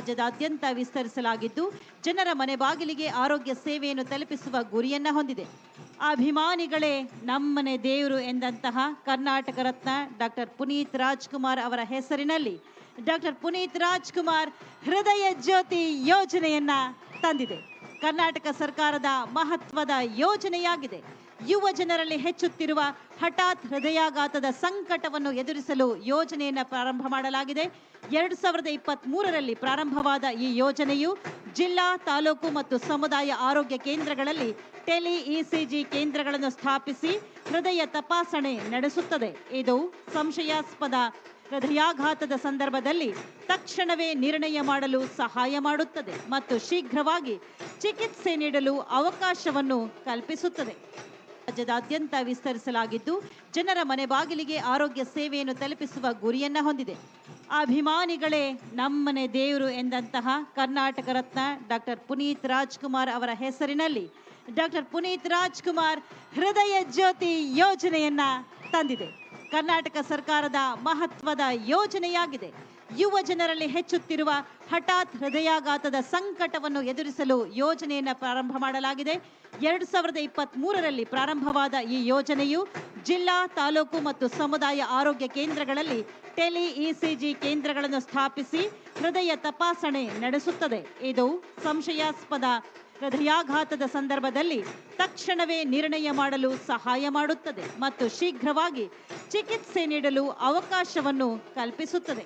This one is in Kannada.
ರಾಜ್ಯದಾದ್ಯಂತ ವಿಸ್ತರಿಸಲಾಗಿದ್ದು ಜನರ ಮನೆ ಬಾಗಿಲಿಗೆ ಆರೋಗ್ಯ ಸೇವೆಯನ್ನು ತಲುಪಿಸುವ ಗುರಿಯನ್ನ ಹೊಂದಿದೆ. ಅಭಿಮಾನಿಗಳೇ ನಮ್ಮನೆ ದೇವರು ಎಂದಂತಹ ಕರ್ನಾಟಕ ರತ್ನ ಡಾಕ್ಟರ್ ಪುನೀತ್ ರಾಜ್ಕುಮಾರ್ ಅವರ ಹೆಸರಿನಲ್ಲಿ ಡಾಕ್ಟರ್ ಪುನೀತ್ ರಾಜ್ಕುಮಾರ್ ಹೃದಯ ಜ್ಯೋತಿ ಯೋಜನೆಯನ್ನ ತಂದಿದೆ. ಕರ್ನಾಟಕ ಸರ್ಕಾರದ ಮಹತ್ವದ ಯೋಜನೆಯಾಗಿದೆ. ಯುವ ಜನರಲ್ಲಿ ಹೆಚ್ಚುತ್ತಿರುವ ಹಠಾತ್ ಹೃದಯಾಘಾತದ ಸಂಕಟವನ್ನು ಎದುರಿಸಲು ಯೋಜನೆಯನ್ನು ಪ್ರಾರಂಭ ಮಾಡಲಾಗಿದೆ. 2023ರಲ್ಲಿ ಪ್ರಾರಂಭವಾದ ಈ ಯೋಜನೆಯು ಜಿಲ್ಲಾ, ತಾಲೂಕು ಮತ್ತು ಸಮುದಾಯ ಆರೋಗ್ಯ ಕೇಂದ್ರಗಳಲ್ಲಿ ಟೆಲಿ ಇಸಿಜಿ ಕೇಂದ್ರಗಳನ್ನು ಸ್ಥಾಪಿಸಿ ಹೃದಯ ತಪಾಸಣೆ ನಡೆಸುತ್ತದೆ. ಇದು ಸಂಶಯಾಸ್ಪದ ಹೃದಯಾಘಾತದ ಸಂದರ್ಭದಲ್ಲಿ ತಕ್ಷಣವೇ ನಿರ್ಣಯ ಮಾಡಲು ಸಹಾಯ ಮಾಡುತ್ತದೆ ಮತ್ತು ಶೀಘ್ರವಾಗಿ ಚಿಕಿತ್ಸೆ ನೀಡಲು ಅವಕಾಶವನ್ನು ಕಲ್ಪಿಸುತ್ತದೆ. ರಾಜ್ಯದಾದ್ಯಂತ ವಿಸ್ತರಿಸಲಾಗಿದ್ದು ಜನರ ಮನೆ ಬಾಗಿಲಿಗೆ ಆರೋಗ್ಯ ಸೇವೆಯನ್ನು ತಲುಪಿಸುವ ಗುರಿಯನ್ನ ಹೊಂದಿದೆ. ಅಭಿಮಾನಿಗಳೇ ನಮ್ಮನೆ ದೇವರು ಎಂದಂತಹ ಕರ್ನಾಟಕ ರತ್ನ ಡಾಕ್ಟರ್ ಪುನೀತ್ ರಾಜ್ಕುಮಾರ್ ಅವರ ಹೆಸರಿನಲ್ಲಿ ಡಾಕ್ಟರ್ ಪುನೀತ್ ರಾಜ್ಕುಮಾರ್ ಹೃದಯ ಜ್ಯೋತಿ ಯೋಜನೆಯನ್ನ ತಂದಿದೆ. ಕರ್ನಾಟಕ ಸರ್ಕಾರದ ಮಹತ್ವದ ಯೋಜನೆಯಾಗಿದೆ. ಯುವ ಜನರಲ್ಲಿ ಹೆಚ್ಚುತ್ತಿರುವ ಹಠಾತ್ ಹೃದಯಾಘಾತದ ಸಂಕಟವನ್ನು ಎದುರಿಸಲು ಯೋಜನೆಯನ್ನು ಪ್ರಾರಂಭ ಮಾಡಲಾಗಿದೆ. 2023ರಲ್ಲಿ ಪ್ರಾರಂಭವಾದ ಈ ಯೋಜನೆಯು ಜಿಲ್ಲಾ, ತಾಲೂಕು ಮತ್ತು ಸಮುದಾಯ ಆರೋಗ್ಯ ಕೇಂದ್ರಗಳಲ್ಲಿ ಟೆಲಿ ಇಸಿಜಿ ಕೇಂದ್ರಗಳನ್ನು ಸ್ಥಾಪಿಸಿ ಹೃದಯ ತಪಾಸಣೆ ನಡೆಸುತ್ತದೆ. ಇದು ಸಂಶಯಾಸ್ಪದ ಹೃದಯಾಘಾತದ ಸಂದರ್ಭದಲ್ಲಿ ತಕ್ಷಣವೇ ನಿರ್ಣಯ ಮಾಡಲು ಸಹಾಯ ಮಾಡುತ್ತದೆ ಮತ್ತು ಶೀಘ್ರವಾಗಿ ಚಿಕಿತ್ಸೆ ನೀಡಲು ಅವಕಾಶವನ್ನು ಕಲ್ಪಿಸುತ್ತದೆ.